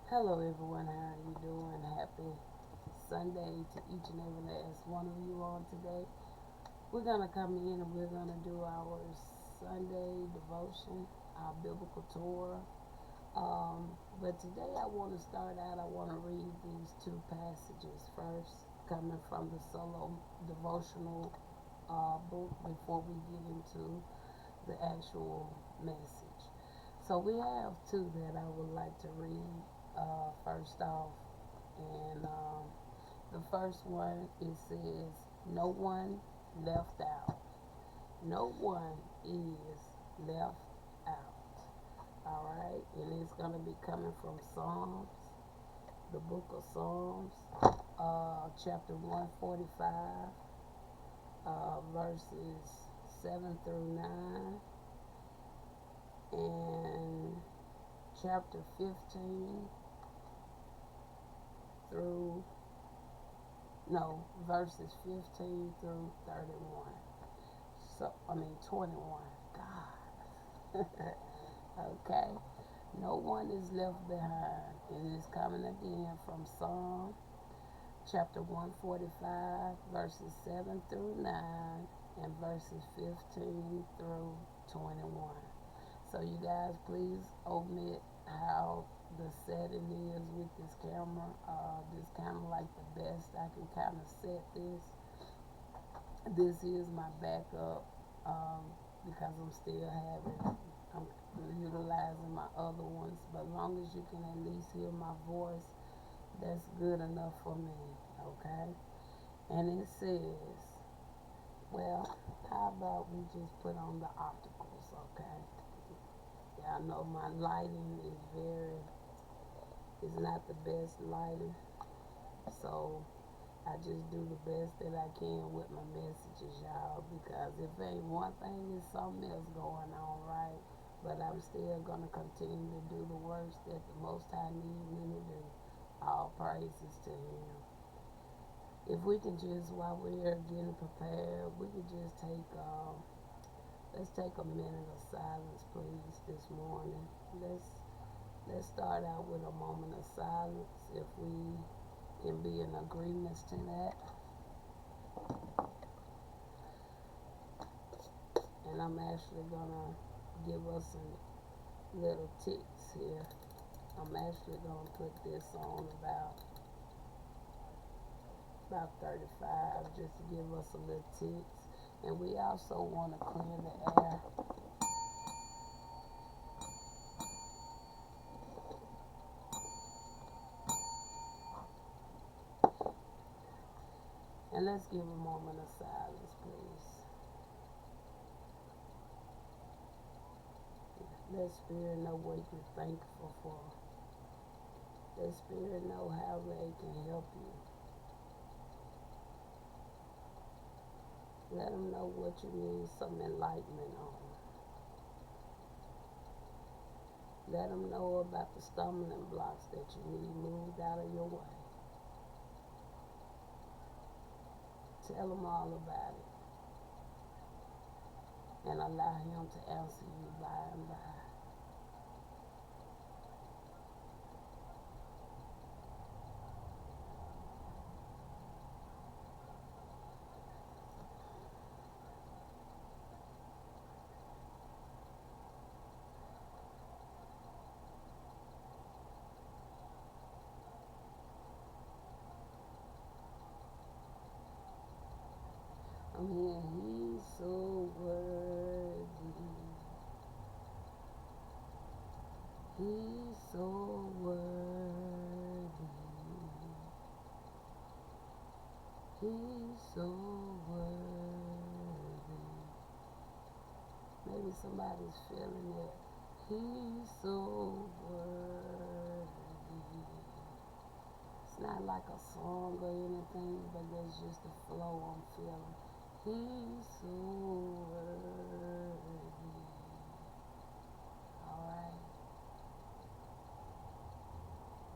Hello everyone, how are you doing? Happy Sunday to each and every last one of you on today. We're going to come in and we're going to do our Sunday devotion, our biblical Tora. But today I want to start out, I want to read these two passages first, coming from the solo devotional book before we get into the actual message. So we have two that I would like to read first off. And the first one, it says, no one left out. No one is left out. All right. And it's going to be coming from Psalms, the book of Psalms, chapter 145, verses 7 through 9, and chapter 15 through, no, verses 15 through 31. 21. God. Okay. No one is left behind. It is coming again from Psalm chapter 145, verses 7 through 9, and verses 15 through 21. So you guys, please omit how the setting is with this camera. This camera like the best I can kind of set this. This is my backup because I'm utilizing my other ones. But as long as you can at least hear my voice, that's good enough for me. Okay? And it says, well, how about we just put on the opticals, okay? Yeah, I know my lighting is not the best lighting. So I just do the best that I can with my messages, y'all, because if ain't one thing, there's something else going on, right? But I'm still going to continue to do the works that the Most High need me to do. All praises to Him. If we can just, while we're getting prepared, we could just let's take a minute of silence, please, this morning. Let's start out with a moment of silence if we can be in agreement to that. And I'm actually gonna give us some little ticks here. I'm actually gonna put this on about 35 just to give us a little ticks. And we also want to clear the air. And let's give a moment of silence, please. Let Spirit know what you're thankful for. Let Spirit know how they can help you. Let them know what you need some enlightenment on. Let them know about the stumbling blocks that you need moved out of your way. Tell them all about it. And allow Him to answer you by and by. I'm hearing He's so worthy. He's so worthy. He's so worthy. Maybe somebody's feeling it. He's so worthy. It's not like a song or anything, but that's just the flow I'm feeling. He's so worthy. Alright.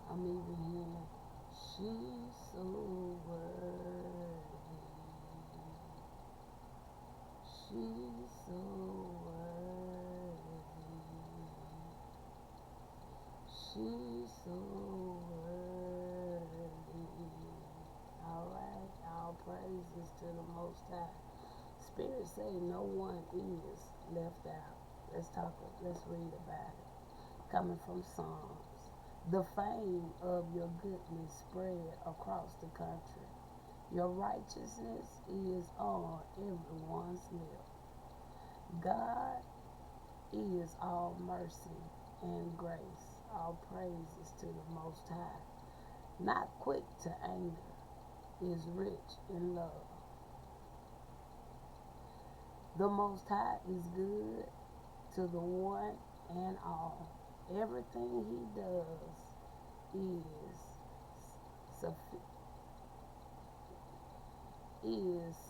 I'm even hearing, she's so worthy. She's so worthy. She's so worthy. Alright, all praises to the Most High. Spirit say no one is left out. Let's read about it. Coming from Psalms. The fame of your goodness spread across the country. Your righteousness is on everyone's lip. God is all mercy and grace. All praises to the Most High. Not quick to anger, is rich in love. The Most High is good to the one and all. Everything he does is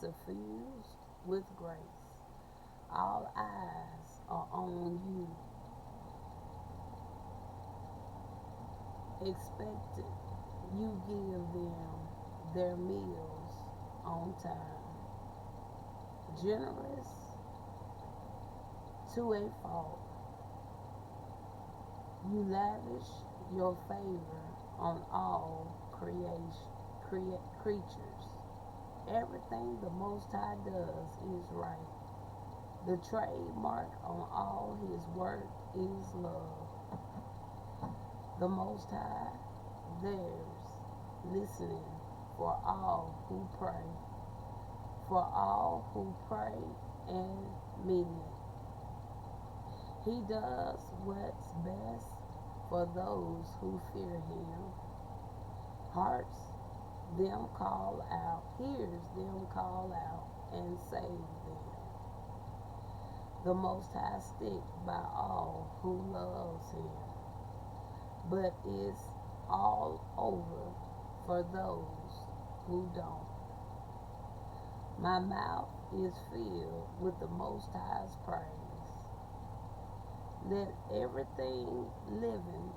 suffused with grace. All eyes are on you, expected you give them their meals on time. Generous to a fault, you lavish your favor on all creatures. Everything the Most High does is right. The trademark on all his work is love. The Most High there's listening for all who pray. For all who pray and mean it. He does what's best for those who fear him. Hears them call out and save them. The Most High stick by all who loves him, but it's all over for those who don't. My mouth is filled with the Most High's praise. Let everything living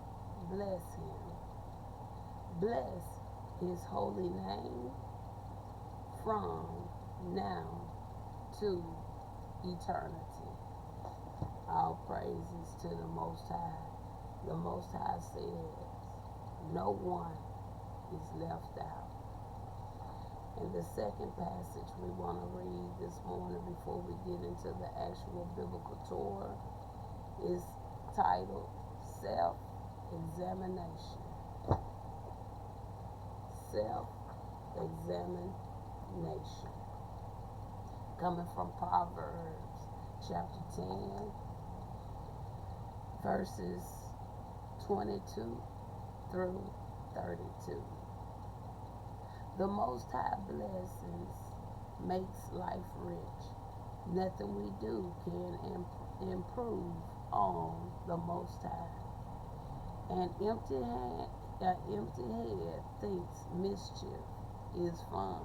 bless him. Bless his holy name from now to eternity. All praises to the Most High. The Most High says, no one is left out. And the second passage we want to read this morning before we get into the actual biblical Torah is titled Self-Examination. Self-Examination. Coming from Proverbs chapter 10, verses 22 through 32. The Most High blessings makes life rich. Nothing we do can improve on the Most High. An empty head thinks mischief is fun,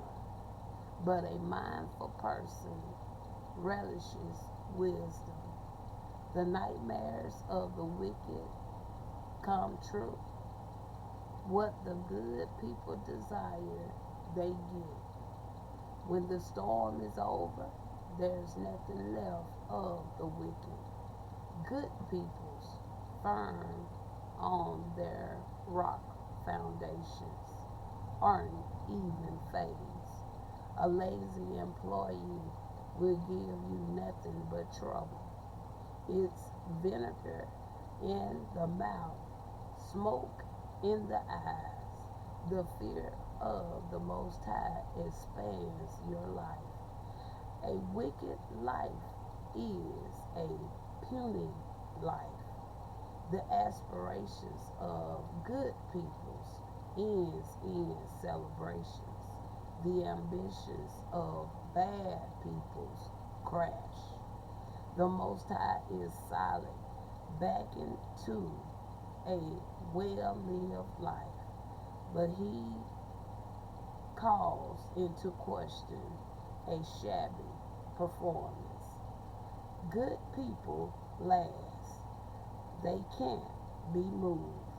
but a mindful person relishes wisdom. The nightmares of the wicked come true. What the good people desire, they get. When the storm is over, there's nothing left of the wicked. Good peoples firm on their rock foundations aren't even phased. A lazy employee will give you nothing but trouble. It's vinegar in the mouth, smoke in the eyes. The fear of the Most High expands your life. A wicked life is a puny life. The aspirations of good peoples ends in celebrations. The ambitions of bad peoples crash. The Most High is solid, back into a well-lived life, but he calls into question a shabby performance. Good people last. They can't be moved.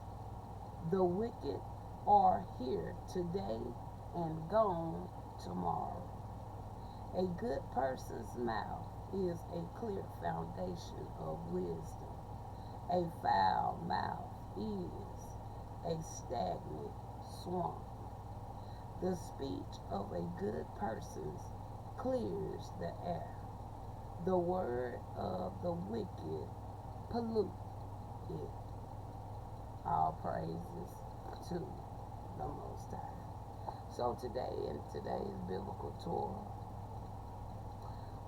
The wicked are here today and gone tomorrow. A good person's mouth is a clear foundation of wisdom. A foul mouth is a stagnant swamp. The speech of a good person clears the air. The word of the wicked pollute it. All praises to the Most High. So today, in today's biblical tour,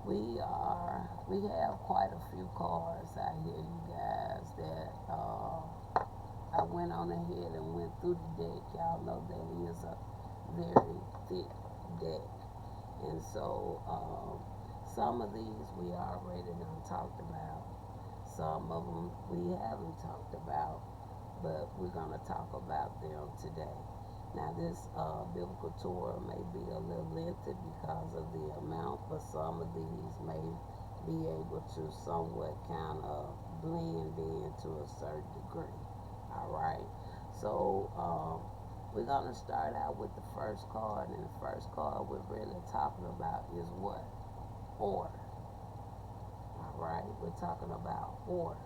we have quite a few cards out here, you guys, that I went on ahead and went through the deck. Y'all know that is a very thick deck. And so some of these we already done talked about. Some of them we haven't talked about, but we're going to talk about them today. Now this biblical tour may be a little lengthy because of the amount, but some of these may be able to somewhat kind of blend in to a certain degree. Alright, so we're going to start out with the first card, and the first card we're really talking about is what? Order. Alright, we're talking about order.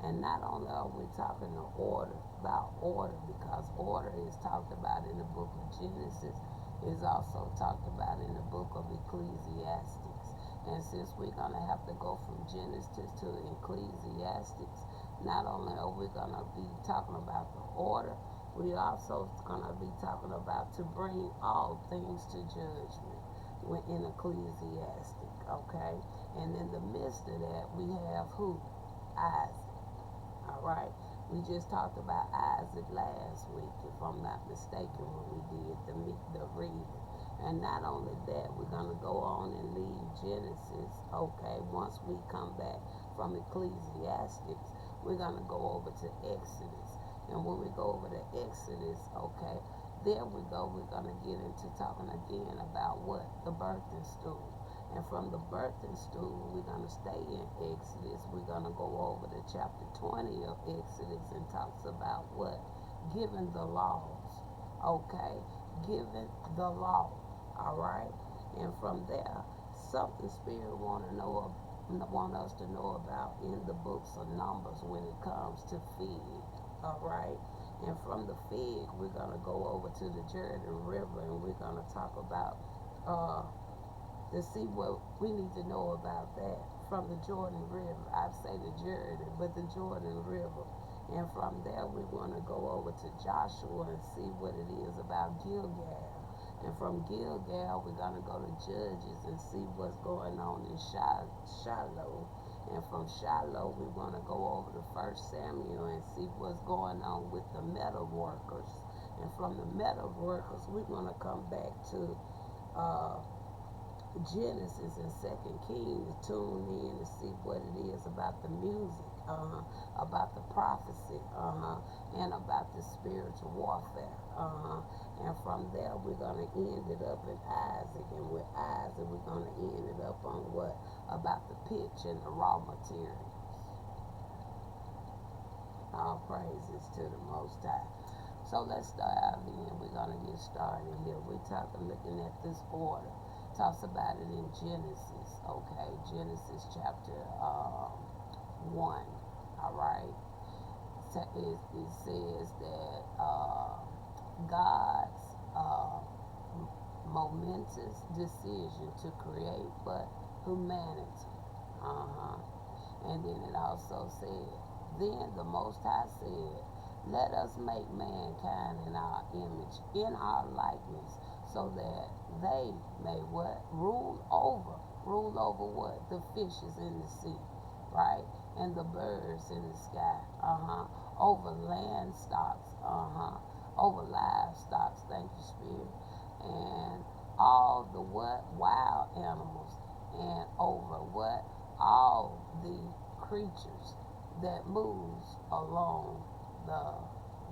And not only are we talking about order, because order is talked about in the book of Genesis, is also talked about in the book of Ecclesiastes. And since we're going to have to go from Genesis to Ecclesiastes, not only are we going to be talking about the order, we also going to be talking about to bring all things to judgment in Ecclesiastes, okay? And in the midst of that, we have who? Isaac. Alright, we just talked about Isaac last week, if I'm not mistaken, when we did the reading. And not only that, we're going to go on and leave Genesis, okay? Once we come back from Ecclesiastes, we're going to go over to Exodus. And when we go over to Exodus, okay, there we go, we're going to get into talking again about what? The birthing stool. And from the birthing stool, we're going to stay in Exodus. We're going to go over to chapter 20 of Exodus and talks about what? Giving the laws. Okay? Giving the law. All right? And from there, something Spirit want us to know about in the books of Numbers when it comes to fig. All right? And from the fig, we're going to go over to the Jordan River, and we're going to talk about to see what we need to know about that from the Jordan River. I say the Jordan, but the Jordan River. And from there, we want to go over to Joshua and see what it is about Gilgal. And from Gilgal, we're going to go to Judges and see what's going on in Shiloh. And from Shiloh, we want to go over to 1 Samuel and see what's going on with the metal workers. And from the metal workers, we're going to come back to Genesis and 2 Kings to tune in to see what it is about the music, about the prophecy, and about the spiritual warfare. And from there, we're going to end it up in Isaac. And with Isaac, we're going to end it up on what? About the pitch and the raw materials. All praises to the Most High. So let's start out in. We're going to get started here. We're looking at this order. Talks about it in Genesis, okay? Genesis chapter 1, all right? It says that God's momentous decision to create but humanity. And then it also said, then the Most High said, let us make mankind in our image, in our likeness, so that they may what? Rule over what? The fishes in the sea, right? And the birds in the sky, over land stocks, over livestock, thank you, Spirit, and all the what? Wild animals, and over what? All the creatures that moves along the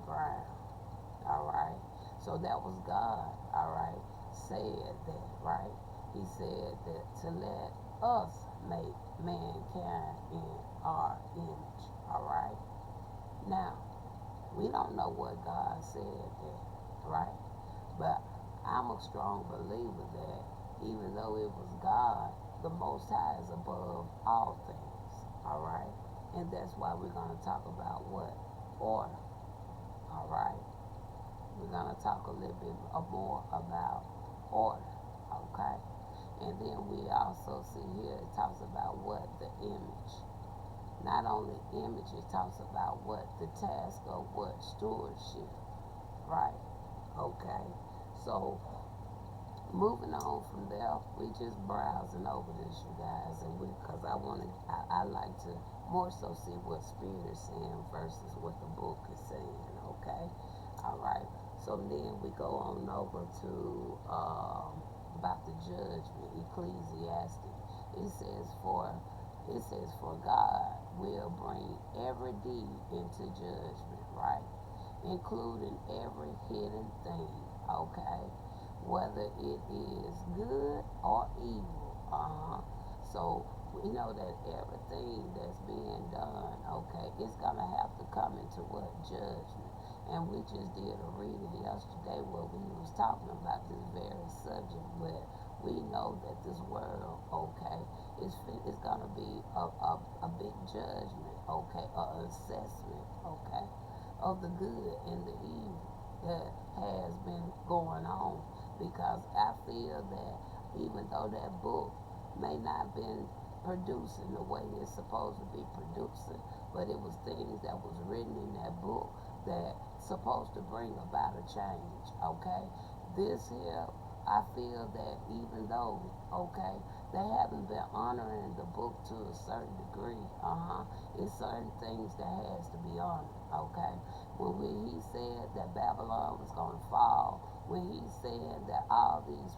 ground, all right? So that was God, all right, said that, right? He said that to let us make mankind in our image, all right? Now, we don't know what God said that, right? But I'm a strong believer that even though it was God, the Most High is above all things, all right? And that's why we're going to talk about what? Order. All right. We're gonna talk a little bit more about order. Okay. And then we also see here it talks about what the image. Not only image, it talks about what the task of what stewardship. Right. Okay. So moving on from there, we just browsing over this, you guys, and because I like to more so see what Spirit is saying versus what the book is saying. Okay, all right. So then we go on over to about the judgment, Ecclesiastic. It says for God will bring every deed into judgment, right, including every hidden thing. Okay, whether it is good or evil. So we know that everything that's being done, okay, it's gonna have to come into what judgment. And we just did a reading yesterday where we was talking about this very subject, where we know that this world, okay, it's gonna be a big judgment, okay, an assessment, okay, of the good and the evil that has been going on, because I feel that even though that book may not have been producing the way it's supposed to be producing, but it was things that was written in that book that supposed to bring about a change. Okay, this here, I feel that even though, okay, they haven't been honoring the book to a certain degree, it's certain things that has to be honored. Okay, when he said that Babylon was going to fall, when he said that all these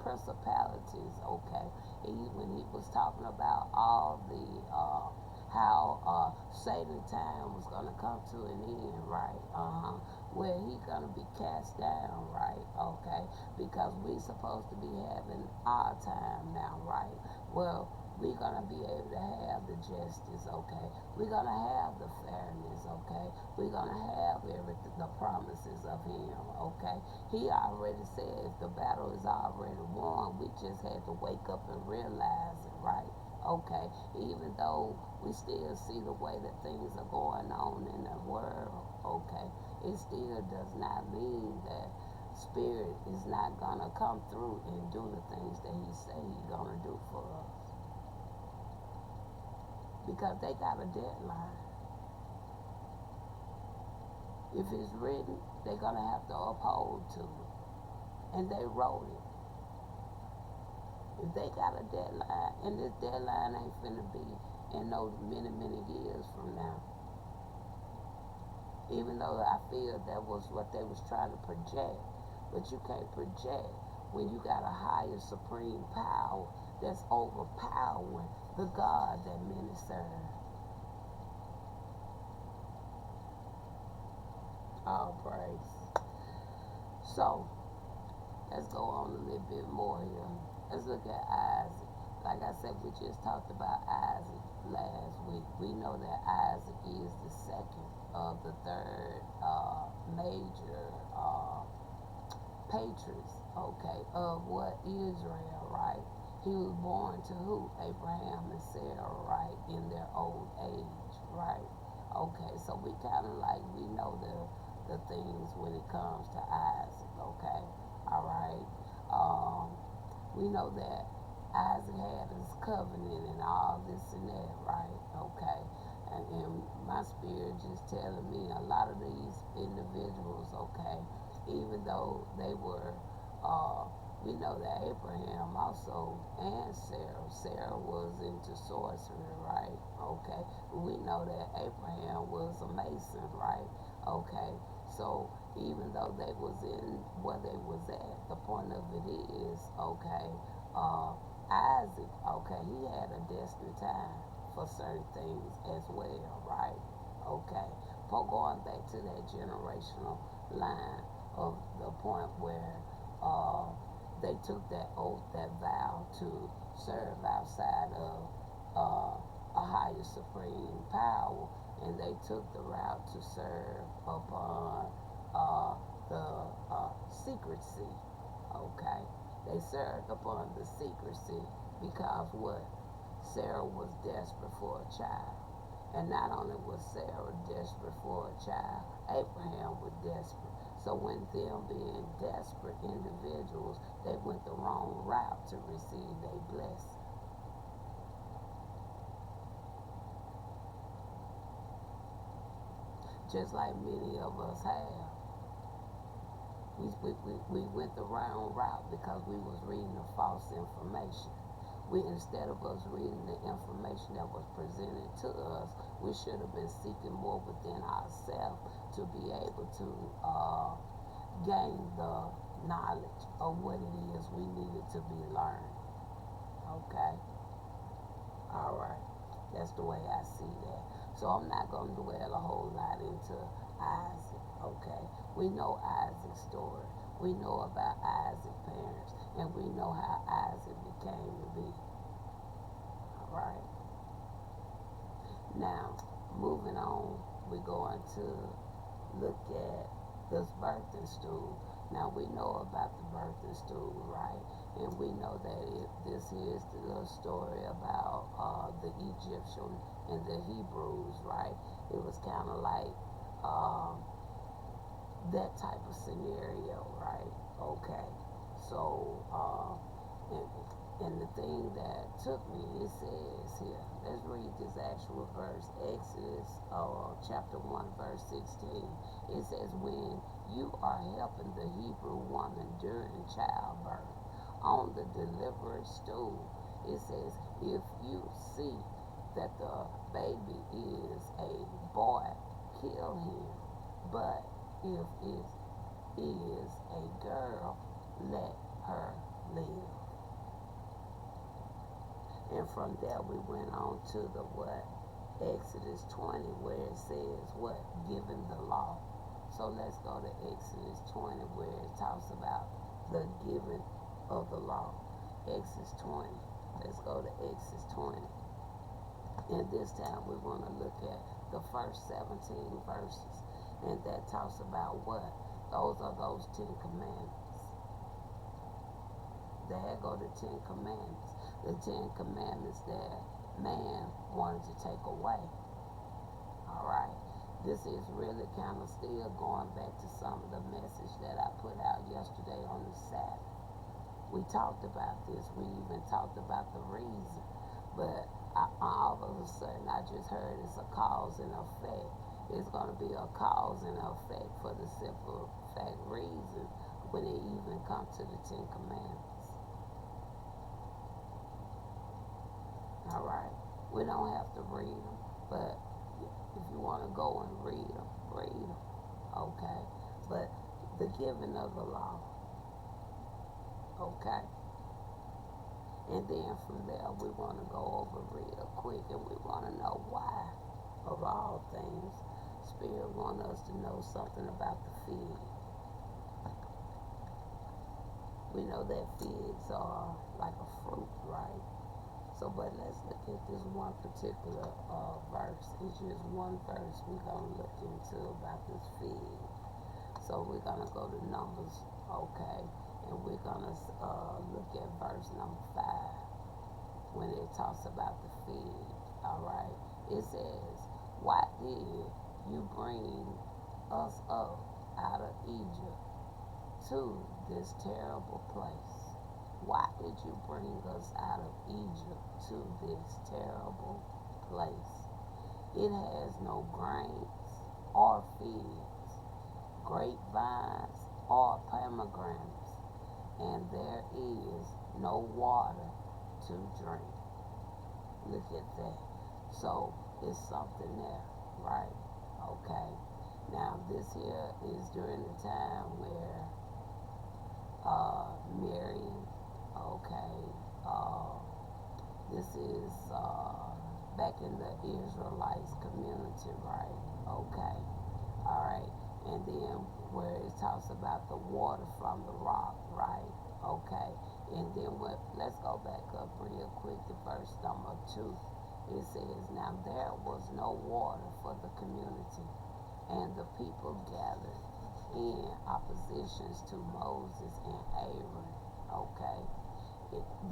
principalities, okay, when he was talking about all the how Satan time was going to come to an end, right? Where he going to be cast down, right? Okay, because we supposed to be having our time now, right? Well, we're going to be able to have the justice, okay? We're going to have the fairness, okay? We're going to have everything, the promises of him, okay? He already said if the battle is already won, we just had to wake up and realize it, right? Okay, even though we still see the way that things are going on in the world, okay, it still does not mean that Spirit is not going to come through and do the things that he say he's going to do for us. Because they got a deadline. If it's written, they're going to have to uphold to it. And they wrote it. If they got a deadline, and this deadline ain't finna be in no many, many years from now. Even though I feel that was what they was trying to project. But you can't project when you got a higher supreme power that's overpowering the God that many serve. All praise. So, let's go on a little bit more here. Let's look at Isaac. Like I said, we just talked about Isaac last week. We know that Isaac is the second of the third major patriots, okay, of what Israel, right? He was born to who? Abraham and Sarah, right? In their old age, right? Okay, so we kind of like, we know the things when it comes to Isaac, okay? All right. We know that Isaac had his covenant and all this and that, right? Okay. And my spirit just telling me a lot of these individuals, okay, even though they were, we know that Abraham also and Sarah was into sorcery, right? Okay. We know that Abraham was a mason, right? Okay. So even though they was in where they was at, the point of it is, okay, Isaac, okay, he had a destined time for certain things as well, right? Okay. Going back to that generational line of the point where they took that oath, that vow to serve outside of a higher supreme power, and they took the route to serve upon the secrecy. Okay, they served upon the secrecy because what? Sarah was desperate for a child, And not only was Sarah desperate for a child, Abraham was desperate. So when them being desperate individuals, they went the wrong route to receive their blessing. Just like many of us have. We went the wrong route because we was reading the false information. Instead of us reading the information that was presented to us, we should have been seeking more within ourselves to be able to gain the knowledge of what it is we needed to be learned. Okay? All right. That's the way I see that. So I'm not going to dwell a whole lot into Isaac. Okay? We know Isaac's story. We know about Isaac's parents. And we know how Isaac became to be. Alright. Now, moving on, we're going to look at this birthing stool. Now, we know about the birthing stool, right? And we know that this is the little story about the Egyptian and the Hebrews, right? It was kind of like that type of scenario, right? Okay. So, and the thing that took me, it says here, let's read this actual verse, Exodus chapter 1, verse 16. It says, when you are helping the Hebrew woman during childbirth on the delivery stool, it says, if you see that the baby is a boy, kill him. But if it is a girl, let her live. And from there we went on to the what? Exodus 20, where it says what? Giving the law. So let's go to Exodus 20, where it talks about the giving of the law. Exodus 20. Let's go to Exodus 20. And this time we want to look at the first 17 verses. And that talks about what? Those are those 10 commandments. There go the 10 commandments. The 10 commandments that man wanted to take away. Alright. This is really kind of still going back to some of the message that I put out yesterday on the Sabbath. We talked about this. We even talked about the reason. But all of a sudden I just heard it's a cause and effect. It's going to be a cause and effect for the simple fact reason when it even comes to the 10 commandments. Alright, we don't have to read them, but if you want to go and read them, okay? But the giving of the law, okay? And then from there, we want to go over real quick, and we want to know why, of all things, Spirit wants us to know something about the fig. We know that figs are like a fruit, right? So, but let's look at this one particular verse. It's just one verse we're going to look into about this fig. So we're going to go to Numbers, okay? And we're going to look at verse number 5 when it talks about the fig, all right? It says, why did you bring us up out of Egypt to this terrible place? Why did you bring us out of Egypt to this terrible place? It has no grains or figs, grapevines or pomegranates, and there is no water to drink. Look at that. So it's something there, right? Okay. Now this here is during the time where Miriam, okay, this is back in the Israelites community, right? Okay, all right. And then where it talks about the water from the rock, right? Okay. And then let's go back up real quick to verse number 2. It says, now there was no water for the community, and the people gathered in oppositions to Moses and Aaron. Okay.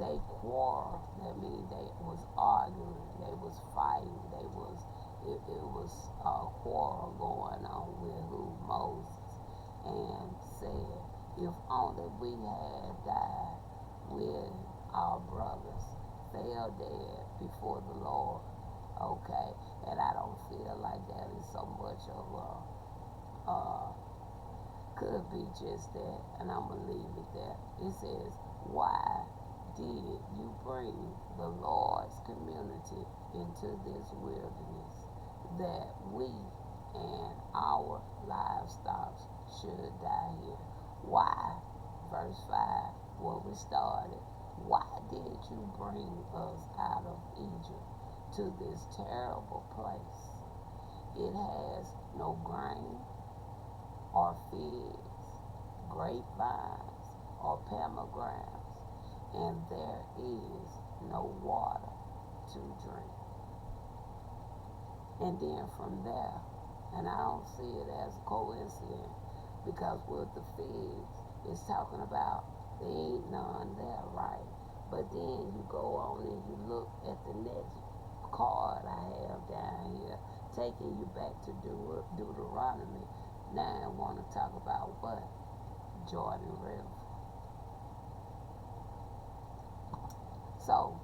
They quarreled. That means they was arguing, they was fighting, they was it was a quarrel going on with who Moses, and said, if only we had died with our brothers fell dead before the Lord. Okay, and I don't feel like that is so much of a could be just that, and I'm gonna leave it there. It says, why did you bring the Lord's community into this wilderness that we and our livestock should die here? Why? Verse 5, where we started. Why did you bring us out of Egypt to this terrible place? It has no grain or figs, grapevines or pomegranates, and there is no water to drink. And then from there, and I don't see it as a coincidence, because with the figs, it's talking about there ain't none there, right? But then you go on and you look at the next card I have down here, taking you back to Deuteronomy. Now I want to talk about what? Jordan River. So,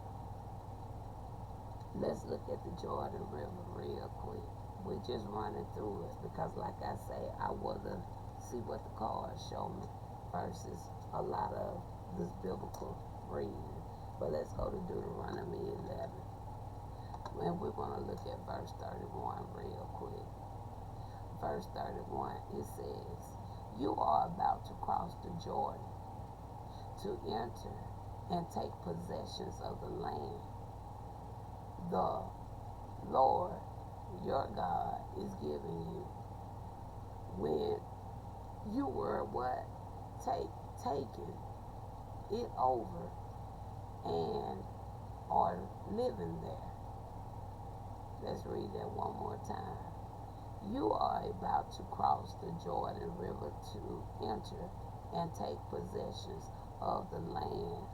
let's look at the Jordan River real quick. We're just running through it because, like I say, I want to see what the cards show me versus a lot of this biblical reading. But let's go to Deuteronomy 11. And we're going to look at verse 31 real quick. Verse 31, it says, you are about to cross the Jordan to enter and take possessions of the land the Lord your God is giving you. When you were what? Taking it over and are living there. Let's read that one more time. You are about to cross the Jordan River to enter and take possessions of the land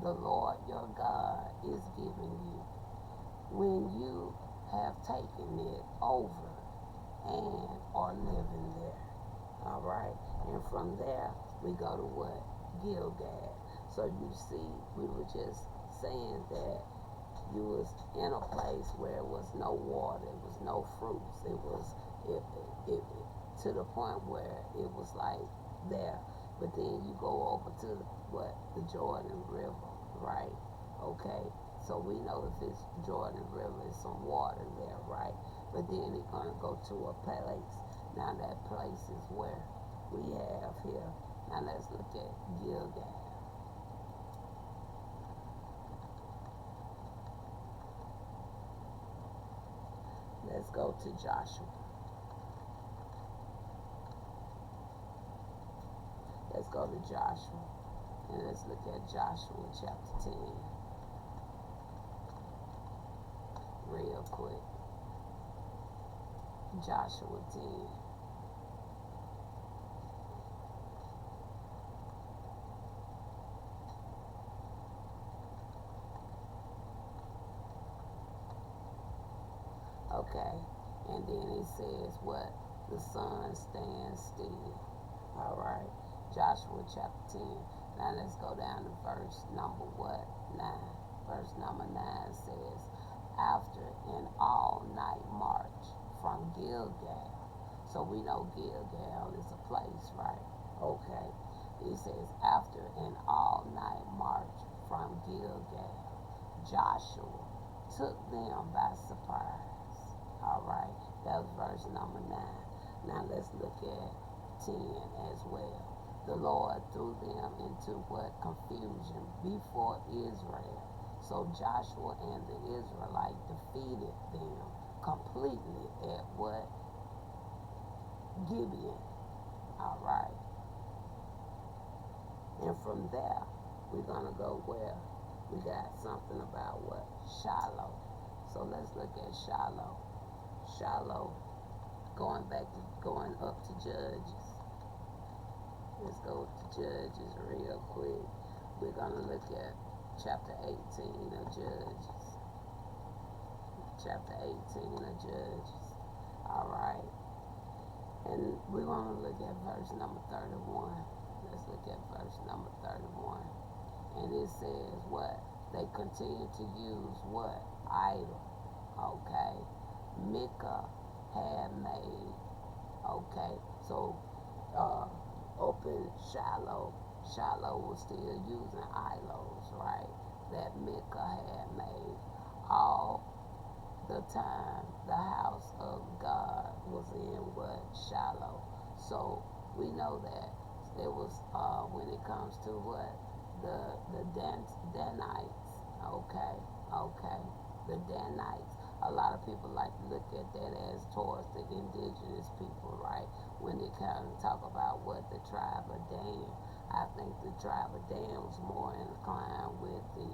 the Lord your God is giving you. When you have taken it over and are living there. All right. And from there, we go to what? Gilgal. So you see, we were just saying that you was in a place where it was no water, it was no fruits, it was to the point where it was like there. But then you go over to what? The Jordan River, right? Okay. So we know if it's Jordan River, there's some water there, right? But then it's gonna go to a place. Now that place is where we have here. Now let's look at Gilgal. Let's go to Joshua. Let's go to Joshua. And let's look at Joshua chapter 10. Real quick. Joshua 10. Okay, and then it says what? The sun stands still. All right, Joshua chapter 10. Now let's go down to verse number what? 9. Verse number 9 says, after an all-night march from Gilgal. So we know Gilgal is a place, right? Okay. It says, after an all-night march from Gilgal, Joshua took them by surprise. All right, that was verse number 9. Now let's look at 10 as well. The Lord threw them into what? Confusion before Israel. So Joshua and the Israelites defeated them completely at what? Gibeon. All right. And from there, we're going to go where? We got something about what? Shiloh. So let's look at Shiloh. Shiloh, going up to Judges. Let's go to Judges real quick. We're going to look at chapter 18 of Judges. chapter 18 of Judges. Alright. And we want to look at verse number 31. Let's look at verse number 31. And it says what? They continue to use what? Idol. Okay. Micah had made. Okay. So, open Shiloh. Shiloh was still using idols, right? That Micah had made. All the time the house of God was in what? Shiloh. So we know that it was when it comes to what? The Danites. Okay. The Danites. A lot of people like to look at that as towards the indigenous people, right? When they kind of talk about what the tribe of Dan. I think the tribe of Dan was more inclined with the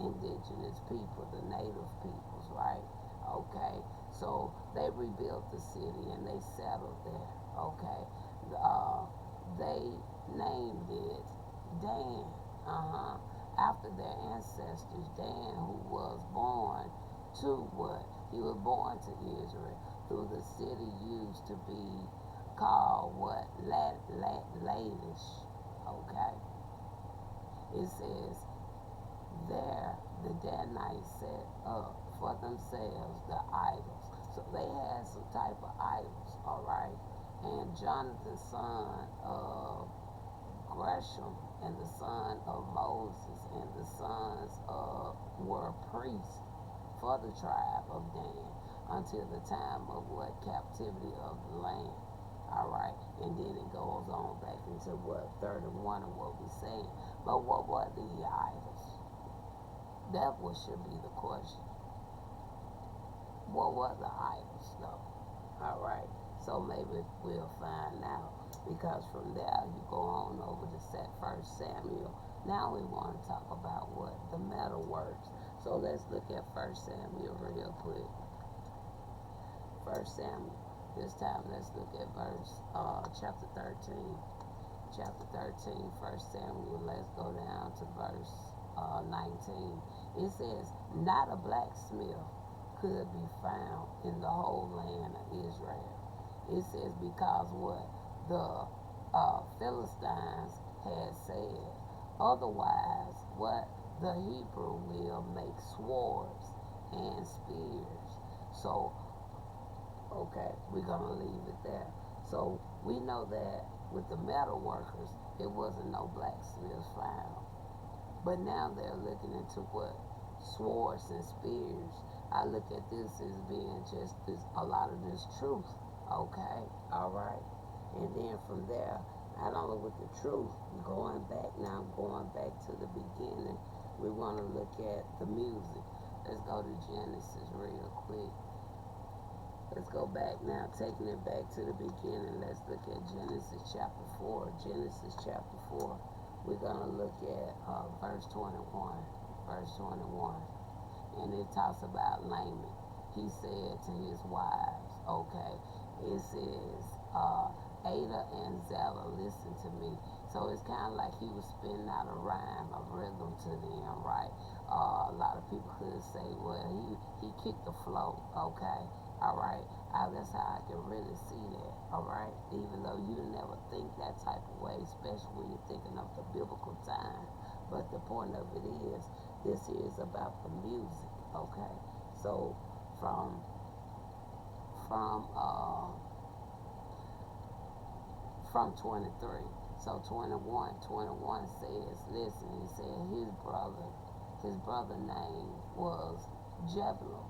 indigenous people, the native peoples, right? Okay, so they rebuilt the city and they settled there. Okay, they named it Dan. After their ancestors, Dan, who was born to what? He was born to Israel. Through the city used to be called what? Laish. Okay. It says, there the Danites set up for themselves the idols. So they had some type of idols, alright? And Jonathan, son of Gresham, and the son of Moses, and the sons of were priests for the tribe of Dan until the time of what? Captivity of the land. Alright, and then it goes on back into what? 31 of what we're saying. But what were the idols? That should be the question. What were the idols, though? Alright, so maybe we'll find out. Because from there, you go on over to 1 Samuel. Now we want to talk about what? The metalworks. So let's look at 1 Samuel real quick. 1 Samuel. This time, let's look at chapter 13. Chapter 13, 1 Samuel. Let's go down to verse 19. It says, not a blacksmith could be found in the whole land of Israel. It says, because what? The Philistines had said, otherwise, what? The Hebrew will make swords and spears. So, okay, we're going to leave it there. So we know that with the metal workers, it wasn't no blacksmiths found. But now they're looking into what? Swords and spears. I look at this as being just a lot of this truth. Okay, all right. And then from there, not only with the truth, going back to the beginning, we want to look at the music. Let's go to Genesis real quick. Let's go back now, taking it back to the beginning. Let's look at Genesis chapter 4. Genesis chapter 4. We're going to look at verse 21. Verse 21. And it talks about Laman. He said to his wives, okay, it says, Ada and Zella, listen to me. So it's kind of like he was spinning out a rhyme, a rhythm to them, right? A lot of people could say, well, he kicked the flow, okay? All right, that's how I can really see that, all right? Even though you never think that type of way, especially when you're thinking of the biblical time. But the point of it is, this is about the music, okay? So from 23. So 21 says, listen, he said his brother name was Jebel.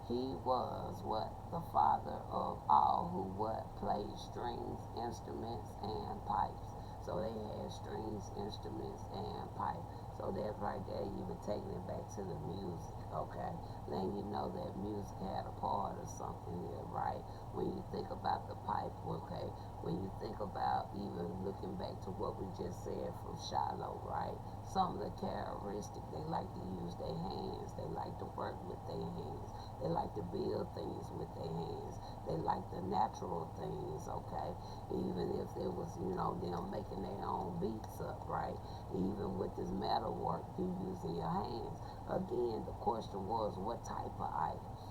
He was what? The father of all who what? Played strings, instruments, and pipes. So they had strings, instruments, and pipes. So that right there, you were taking it back to the music, okay? Then you know that music had a part of something there, right? When you think about the pipe, okay? When you think about even looking back to what we just said from Shiloh, right? Some of the characteristics, they like to use their hands. They like to work with their hands. They like to build things with their hands. They like the natural things, okay? Even if it was, them making their own beats up, right? Even with this metal work, you using your hands. Again, the question was, what type of idols?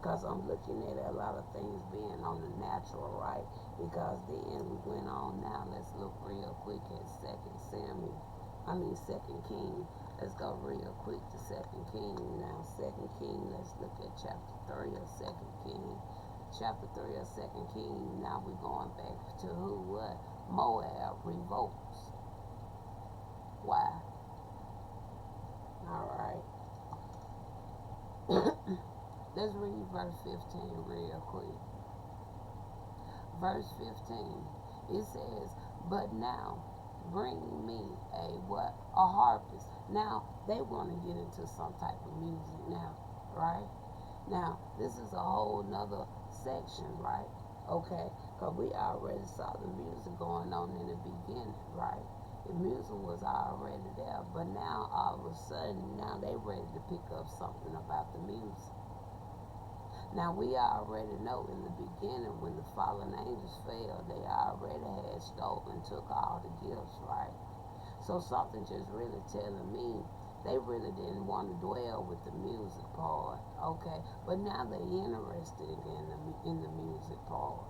because I'm looking at a lot of things being on the natural, right? Because then we went on now. Let's look real quick at Second King. Let's go real quick to Second King now. Second King. Let's look at chapter 3 of Second King. Chapter 3 of Second King. Now we're going back to who? What? Moab revolts. Why? All right. Let's read verse 15 real quick. Verse 15, it says, "But now bring me a what? A harpist." Now they want to get into some type of music now, right? Now this is a whole nother section, right? Okay, because we already saw the music going on in the beginning, right? The music was already there, but now all of a sudden, now they ready to pick up something about the music. Now we already know in the beginning when the fallen angels fell, they already had stolen, took all the gifts, right? So something just really telling me they really didn't want to dwell with the music part, okay? But now they interested in the music part.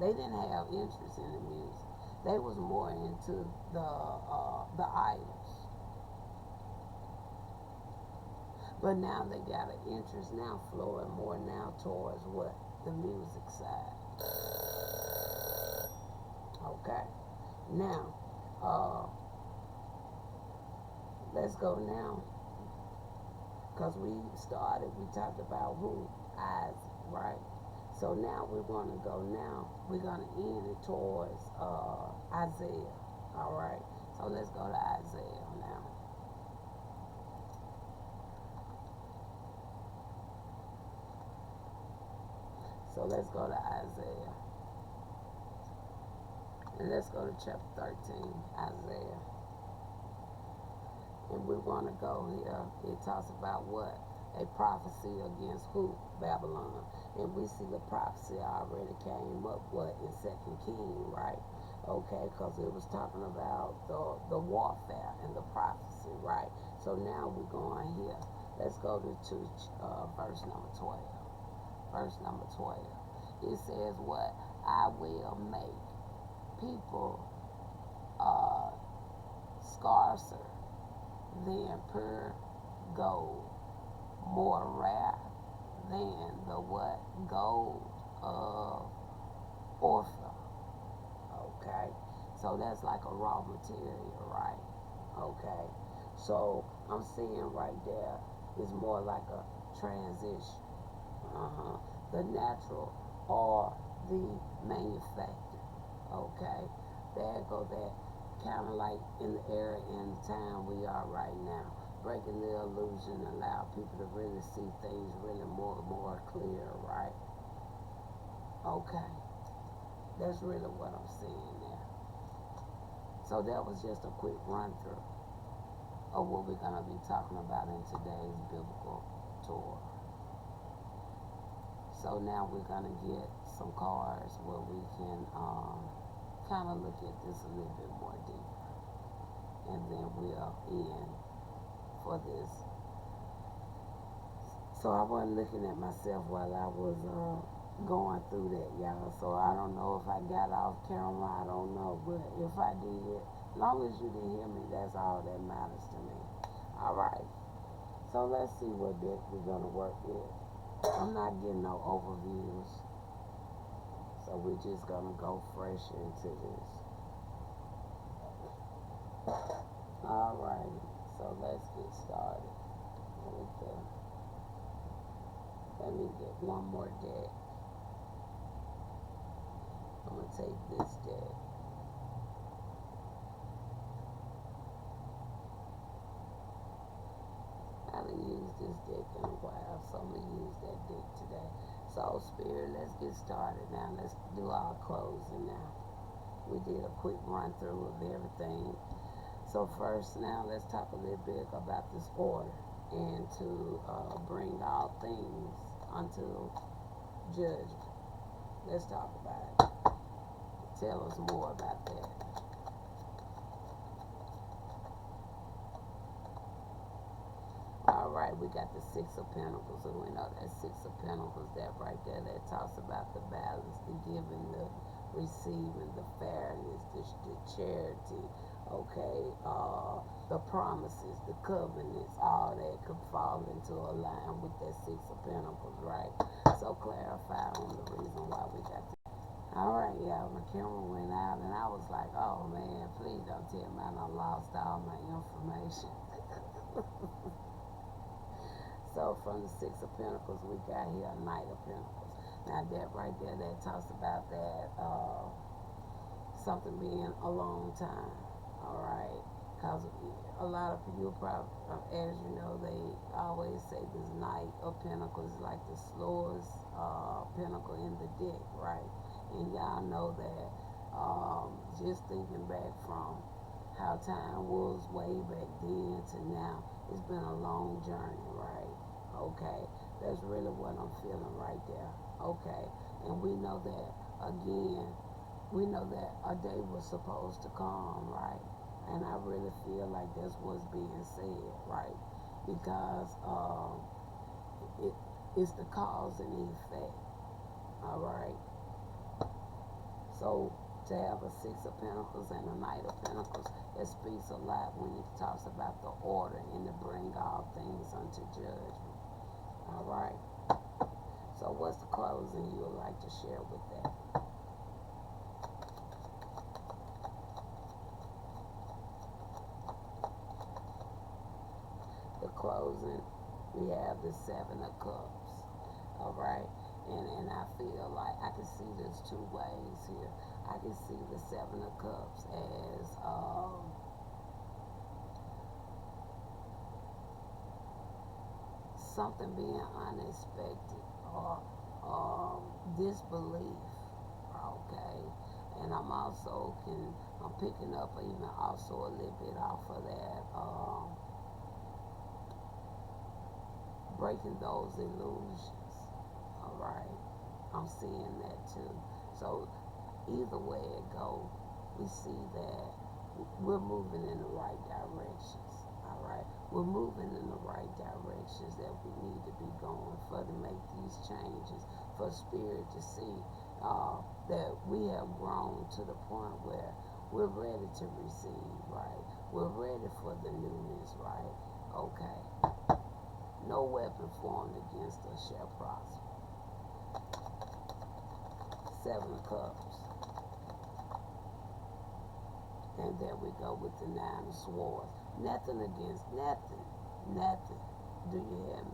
They didn't have interest in the music. They was more into the idols. But now they got an interest now flowing more now towards what? The music side. Okay. Now, let's go now. Because we talked about who? Isaac, right? So now we're going to go now. We're going to end it towards Isaiah. All right. So let's go to Isaiah now. So let's go to Isaiah. And let's go to chapter 13, Isaiah. And we want to go here. It talks about what? A prophecy against who? Babylon. And we see the prophecy already came up, what? In Second King, right? Okay, because it was talking about the warfare and the prophecy, right? So now we're going here. Let's go to verse number 12. Verse number 12. It says what? I will make people scarcer than pure gold, more rare than the what? Gold of Orpha. Okay, so that's like a raw material, right? Okay, so I'm seeing right there is more like a transition. The natural or the manufactured. Okay, there go that. Kind of like in the era and the time we are right now, breaking the illusion, allow people to really see things really more clear, right? Okay, that's really what I'm seeing there. So that was just a quick run through of what we're going to be talking about in today's biblical tour. So now we're going to get some cards where we can kind of look at this a little bit more deeper. And then we'll end for this. So I wasn't looking at myself while I was going through that, y'all. So I don't know if I got off camera. I don't know. But if I did, as long as you didn't hear me, that's all that matters to me. All right. So let's see what deck we're going to work with. I'm not getting no overviews. So we're just going to go fresh into this. Alrighty. So let's get started with the... Let me get one more deck. I'm going to take this deck. I haven't used this deck in a while, so I'm going to use that deck today. So, Spirit, let's get started now. Let's do our closing now. We did a quick run through of everything. So first, now let's talk a little bit about this order and to bring all things unto judgment. Let's talk about it. Tell us more about that. All Alright, we got the Six of Pentacles, and we know that Six of Pentacles, that right there, that talks about the balance, the giving, the receiving, the fairness, the charity, okay, the promises, the covenants, all that could fall into a line with that Six of Pentacles, right? So clarify on the reason why we got this. Alright, yeah, my camera went out, and I was like, oh man, please don't tell me I done lost all my information. So from the Six of Pentacles, we got here a Knight of Pentacles. Now that right there, that talks about that something being a long time. All right, because a lot of you probably, as you know, they always say this Knight of Pentacles is like the slowest pentacle in the deck, right? And y'all know that. Just thinking back from how time was way back then to now, it's been a long journey, right? Okay, that's really what I'm feeling right there. Okay, and we know that, again, we know that a day was supposed to come, right? And I really feel like that's what's being said, right? Because it's the cause and the effect, all right? So to have a Six of Pentacles and a Knight of Pentacles, it speaks a lot when it talks about the order and to bring all things unto judgment. All right. So what's the closing you would like to share with that? The closing, we have the Seven of Cups. All right. And I feel like I can see there's two ways here. I can see the Seven of Cups as something being unexpected or disbelief, okay? And I'm picking up even also a little bit off of that, breaking those illusions, all right? I'm seeing that too. So either way it goes, we see that we're moving in the right directions, all right? We're moving in the right directions that we need to be going for to make these changes, for spirit to see that we have grown to the point where we're ready to receive, right? We're ready for the newness, right? Okay. No weapon formed against us shall prosper. Seven of Cups. And there we go with the Nine of Swords. Nothing against nothing. Nothing. Do you hear me?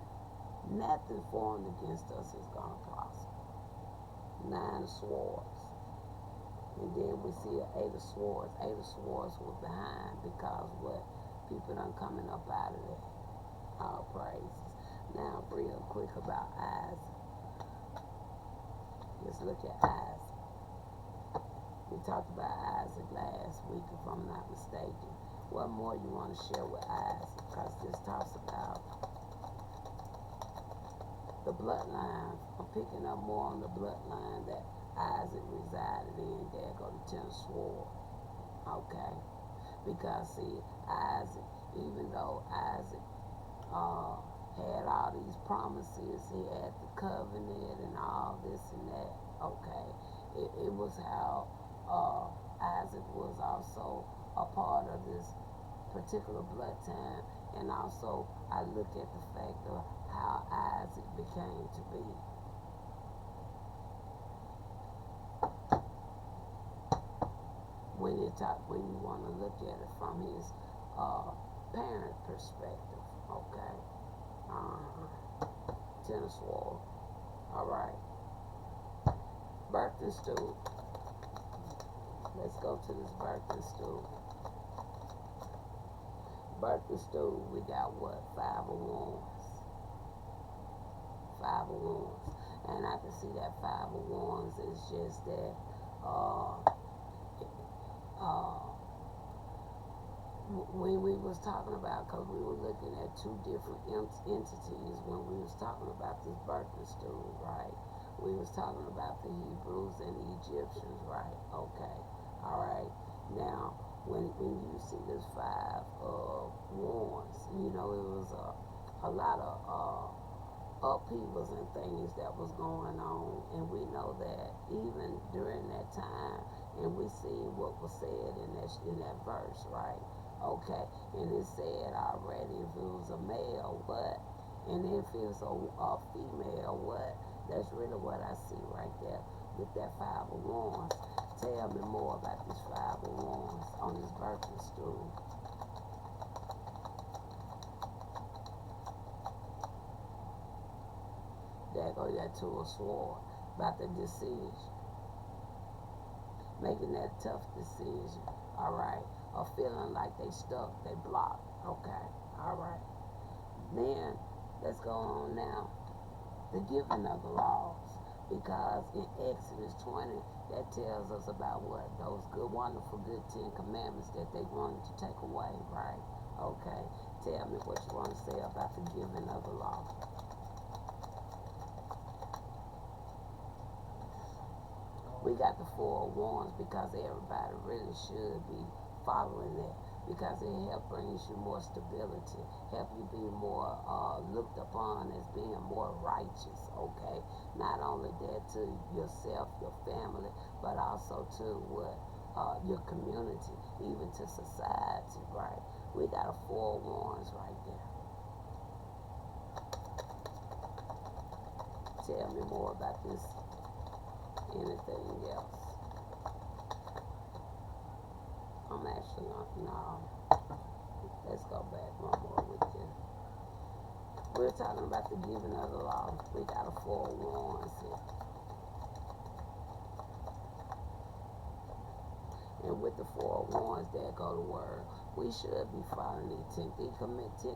Nothing formed against us is going to prosper. Nine of Swords. And then we see an Eight of Swords. Eight of Swords was behind because what? People done coming up out of there. All praises. Now, real quick about Isaac. Let's look at Isaac. We talked about Isaac last week, if I'm not mistaken. What more you want to share with Isaac? Because this talks about the bloodline. I'm picking up more on the bloodline that Isaac resided in. There go the Ten of Swords. Okay? Because, see, Isaac, even though Isaac had all these promises, he had the covenant and all this and that, okay? It was how Isaac was also a part of this particular blood time, and also I look at the fact of how Isaac became to be. When you want to look at it from his parent perspective, okay? Ten of Swords. All right. Birthing stool. Let's go to this birthing stool. Birthing stool, we got what? Five of Wands. Five of Wands. And I can see that Five of Wands is just that when we was talking about, because we were looking at two different entities when we was talking about this birthing stool, right? We was talking about the Hebrews and the Egyptians, right? Okay. All right. Now, when you see this Five of Wands, you know, it was a lot of upheavals and things that was going on, and we know that even during that time, and we see what was said in that verse, right? Okay, and it said already if it was a male, what, and if it's a female, what? That's really what I see right there with that five of wands. Tell me more about this five of wands on this birthing stool. There go that two of swords about the decision, making that tough decision. All right, or feeling like they stuck, they blocked. Okay, all right. Then let's go on now. The giving of the laws, because in Exodus 20 that tells us about what those good, wonderful, good 10 commandments that they wanted to take away. Right? Okay. Tell me what you want to say about the giving of the law. We got the four wands because everybody really should be following that, because it helps brings you more stability, help you be more looked upon as being more righteous. Okay, not only that to yourself, your family, but also to what your community, even to society. Right? We got a four wands right there. Tell me more about this. Anything else? I'm actually not. No. Let's go back one more with you. We're talking about the giving of the law. We got a four wands here. And with the four wands, there go the word. We should be following these 10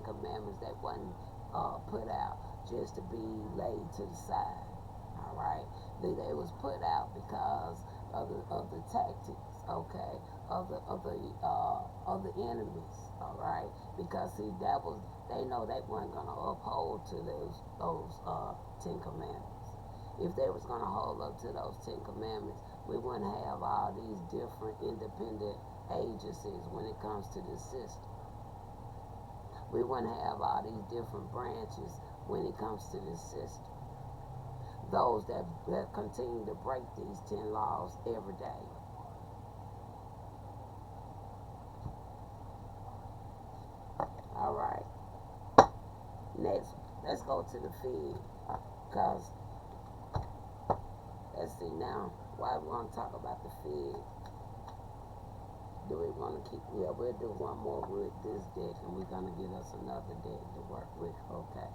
commandments that wasn't put out just to be laid to the side. All right, they was put out because of the tactics, okay, of the enemies. All right, because see that was, they know they weren't gonna uphold to those 10 commandments. If they was gonna hold up to those 10 commandments, we wouldn't have all these different independent agencies when it comes to this system. We wouldn't have all these different branches when it comes to this system. Those that continue to break these 10 laws every day. All right. Next, let's go to the feed. Because, let's see now, why we want to talk about the feed. Do we want to keep, yeah, we'll do one more with this deck, and we're going to get us another deck to work with. Okay.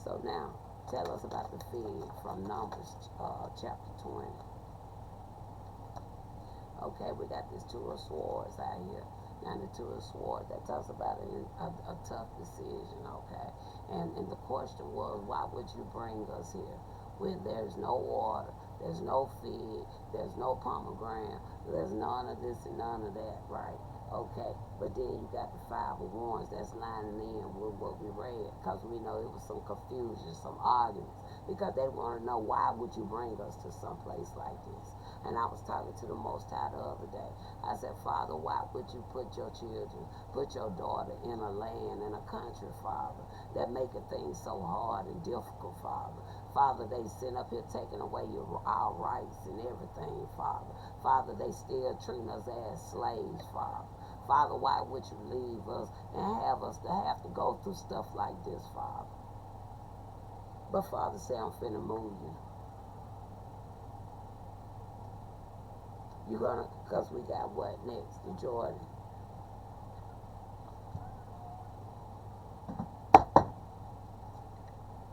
So now, tell us about the feed from Numbers chapter 20. Okay, we got this two of swords out here. Now the two of swords, that talks about a tough decision, okay? And the question was, why would you bring us here when there's no water, there's no feed, there's no pomegranate, there's none of this and none of that, right? Okay, but then you got the five of wands that's lining in with what we read, because we know it was some confusion, some arguments, because they want to know, why would you bring us to some place like this? And I was talking to the Most High the other day. I said, Father, why would you put your children, put your daughter in a land, in a country, Father, that making things so hard and difficult, Father? Father, they sit up here taking away our rights and everything, Father. Father, they still treat us as slaves, Father. Father, why would you leave us and have us to have to go through stuff like this, Father? But Father said, I'm finna move you. You're gonna, because we got what next? The Jordan.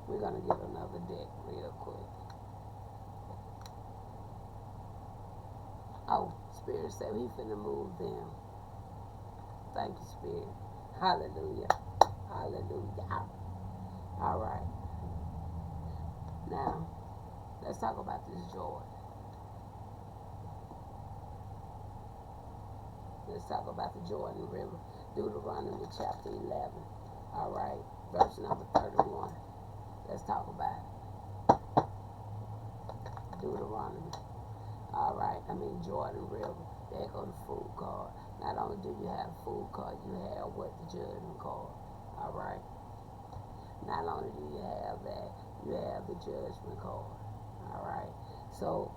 We're gonna get another deck real quick. Oh, Spirit said he finna move them. Thank you, Spirit. Hallelujah. Hallelujah. All right. Now, let's talk about this Jordan. Let's talk about the Jordan River. Deuteronomy chapter 11. All right. Verse number 31. Let's talk about it. Deuteronomy. All right. Jordan River. There go the food card. Not only do you have a food card, you have what? The judgment card. All right. Not only do you have that, you have the judgment card. All right. So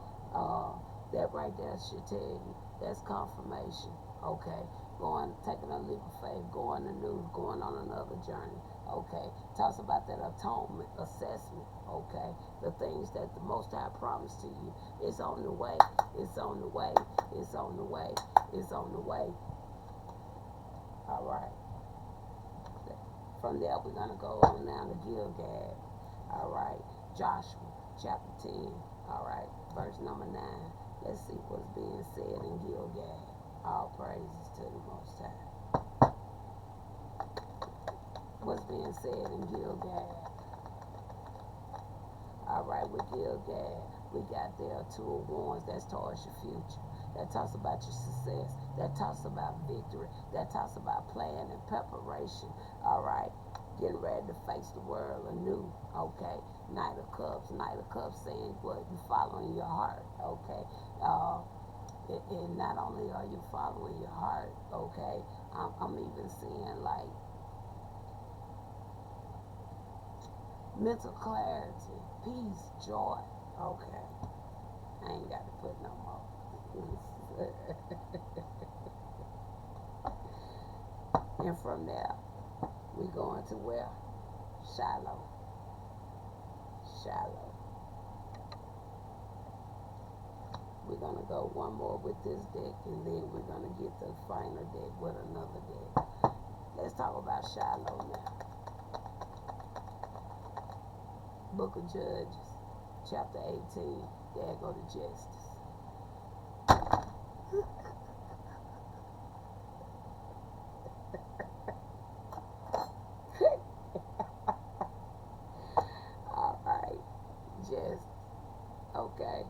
that right there should tell you that's confirmation. Okay. Taking a leap of faith, going anew, going on another journey. Okay. Talks about that atonement, assessment. Okay. The things that the Most High promised to you. It's on the way. It's on the way. It's on the way. It's on the way. All right. From there, we're going to go on down to Gilgad. All right. Joshua chapter 10. All right. Verse number 9. Let's see what's being said in Gilgad. All praises to the Most High. What's being said in Gilgad? All right, with Gilgad, we got there 2 of Wands. That's towards your future. That talks about your success. That talks about victory. That talks about plan and preparation. All right, getting ready to face the world anew. Okay, Knight of Cups. Knight of Cups saying what you following your heart. Okay, and not only are you following your heart. Okay, I'm even seeing like mental clarity, peace, joy. Okay, I ain't got to put no more. And from there, we going to where? Shiloh. Shiloh. We're going to go one more with this deck, and then we're going to get the final deck with another deck. Let's talk about Shiloh now. Book of Judges, chapter 18. There go to justice. All right, justice. Okay.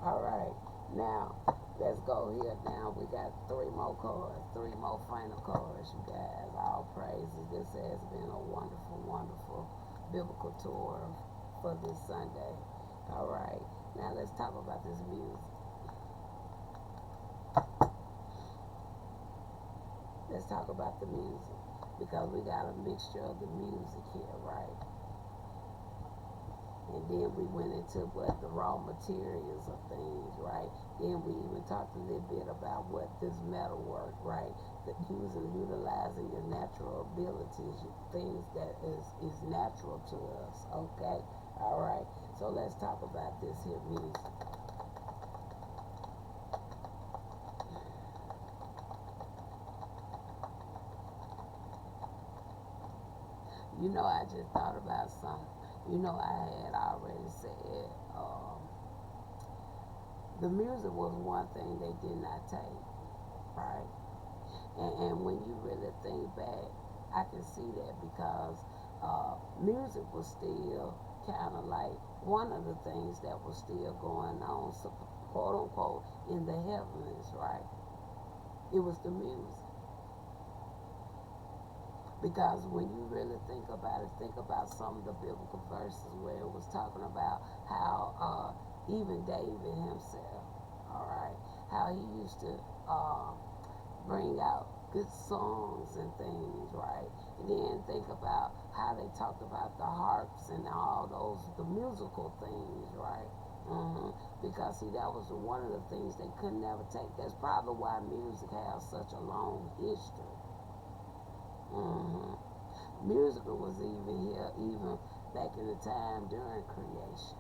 All right. Now, let's go here. Now we got 3 more cards, 3 more final cards, you guys. All praises. This has been a wonderful, wonderful biblical tour for this Sunday. All right. Now let's talk about this music. Let's talk about the music, because we got a mixture of the music here, right? And then we went into what the raw materials of things, right? Then we even talked a little bit about what this metal work, right? Utilizing your natural abilities, things that is natural to us, okay? All right. So let's talk about this here music. You know, I just thought about something. You know, I had already said the music was one thing they did not take, right? And when you really think back, I can see that, because music was still kind of like one of the things that was still going on, so, quote unquote, in the heavens, right? It was the music. Because when you really think about it, think about some of the biblical verses where it was talking about how even David himself, all right, how he used to bring out good songs and things, right? And then think about how they talked about the harps and all those, the musical things, right? Because see, that was one of the things they could never take. That's probably why music has such a long history. Musical was even here, even back in the time during creation,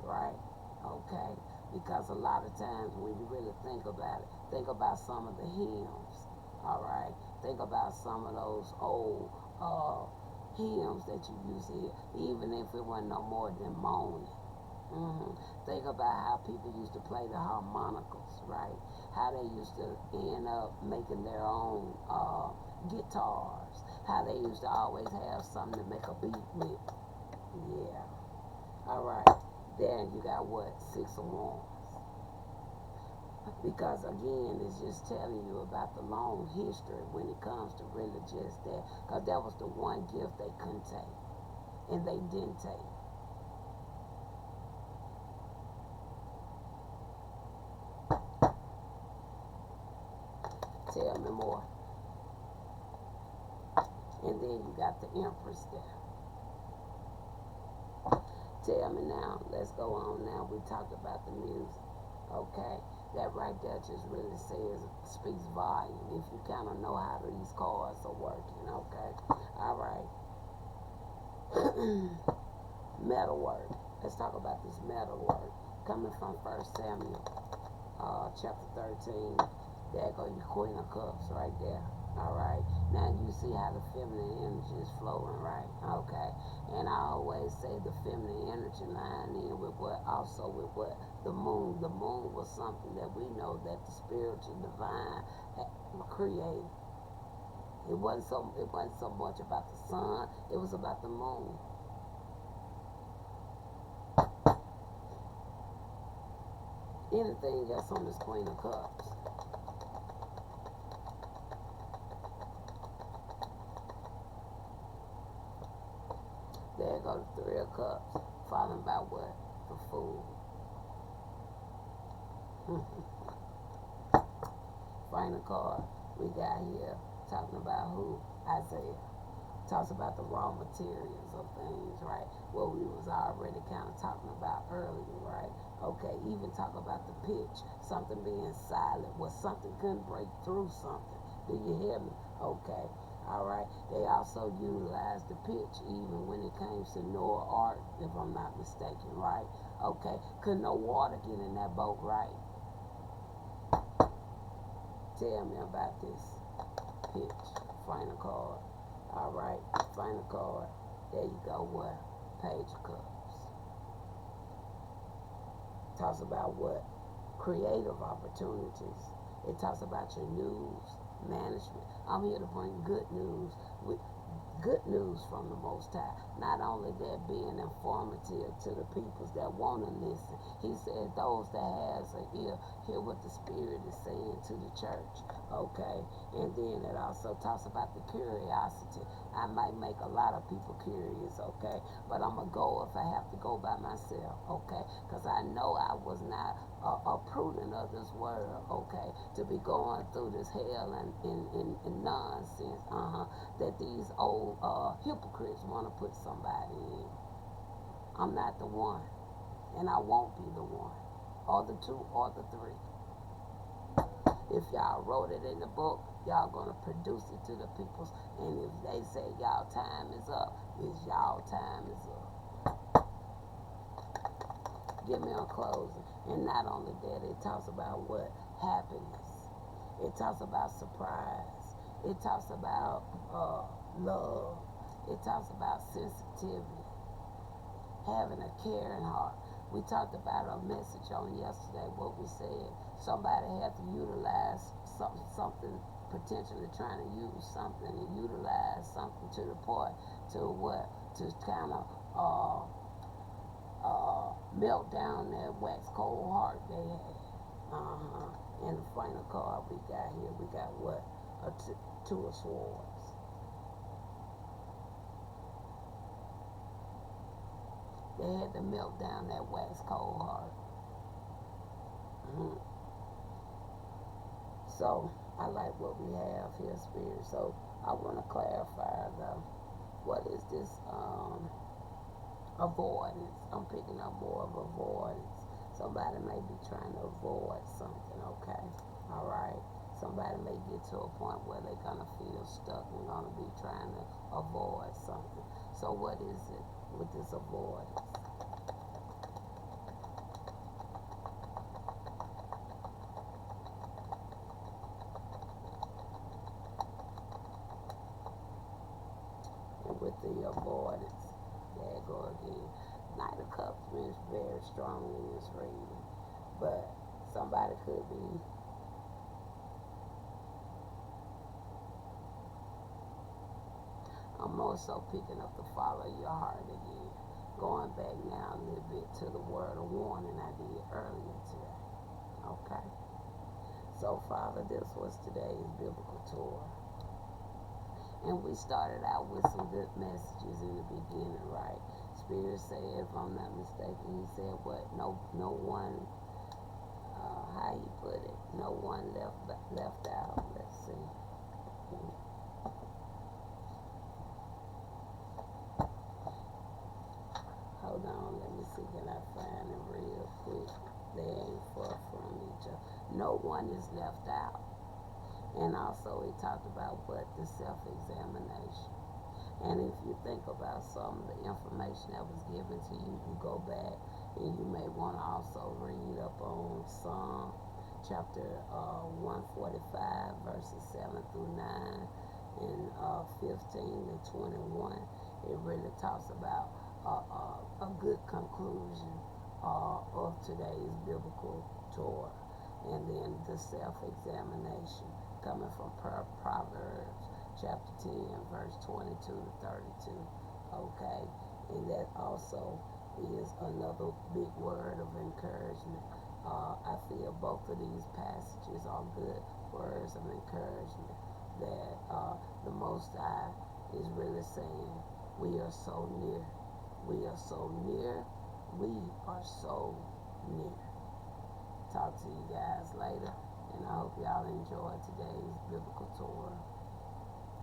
right? Okay, because a lot of times when you really think about it, think about some of the hymns, all right? Think about some of those old hymns that you used to hear, even if it wasn't no more than moaning. Think about how people used to play the harmonicas, right? How they used to end up making their own guitars. How they used to always have something to make a beat with. Yeah. All right. Then you got what? 6 of Wands. Because again, it's just telling you about the long history when it comes to really just that. Because that was the one gift they couldn't take. And they didn't take. Tell me more. And then you got the Empress there. Tell me now. Let's go on now. We talked about the music. Okay. That right there just really speaks volume. If you kind of know how these chords are working. Okay. All right. Metal work. Let's talk about this metal work. Coming from 1 Samuel chapter 13. There go your Queen of Cups right there. Alright. Now you see how the feminine energy is flowing, right? Okay. And I always say the feminine energy line in with what? Also with what? The moon. The moon was something that we know that the spiritual divine created. It wasn't so much about the sun, it was about the moon. Anything else on this Queen of Cups? There go the Three of Cups, followed by what? The Fool. Final card we got here talking about who? Isaiah. Talks about the raw materials of things, right? What we was already kind of talking about earlier, right? Okay, even talk about the pitch, something being silent, where something couldn't break through something. Do you hear me? Okay, all right. They also utilized the pitch even when it came to Noah Ark, if I'm not mistaken, right? Okay, could no water get in that boat, right? Tell me about this pitch. Final card. All right, final card. There you go. What? Page of Cups. Talks about what? Creative opportunities. It talks about your news management. I'm here to bring good news. Good news from the Most High. Not only that, being informative to the peoples that want to listen. He said those that has an ear hear what the Spirit is saying to the church. Okay, and then it also talks about the curiosity. I might make a lot of people curious, okay, but I'm going to go if I have to go by myself, okay, because I know I was not a prudent of this world, okay, to be going through this hell and nonsense, that these old hypocrites want to put somebody in. I'm not the one, and I won't be the one, or the two, or the three. If y'all wrote it in the book, y'all gonna produce it to the peoples. And if they say y'all time is up, it's y'all time is up. Give me a closing. And not only that, it talks about what? Happiness. It talks about surprise. It talks about love. It talks about sensitivity. Having a caring heart. We talked about a message on yesterday, what we said. Somebody had to utilize something, potentially trying to use something and utilize something to the point to what? To kind of melt down that wax cold heart they had. And the final card we got here, we got what? Two of Swords. They had to melt down that wax cold heart. So I like what we have here, Spirit. So I want to clarify though, what is this avoidance? I'm picking up more of avoidance. Somebody may be trying to avoid something, okay? All right. Somebody may get to a point where they're gonna feel stuck and gonna be trying to avoid something. So what is it with this avoidance? With the avoidance, there you go again. Knight of Cups is very strong in this reading, but somebody could be I'm more so picking up the follow your heart again, going back now a little bit to the word of warning I did earlier today. Okay, so Father, this was today's biblical tour. And we started out with some good messages in the beginning, right? Spirit said, if I'm not mistaken, he said what? No one, how he put it? No one left out. Let's see. Hold on. down. Let me see, can I find it real quick? They ain't far from each other. No one is left out. And also he talked about what the self-examination. And if you think about some of the information that was given to you, you go back and you may want to also read up on Psalm chapter 145 verses 7 through 9 and 15 to 21. It really talks about a good conclusion of today's biblical Tora. And then the self-examination coming from Proverbs chapter 10 verse 22 to 32. Okay, and that also is another big word of encouragement. I feel both of these passages are good words of encouragement that the Most High is really saying, we are so near. We are so near. We are so near. Talk to you guys later, and I hope y'all enjoy today's biblical Torah.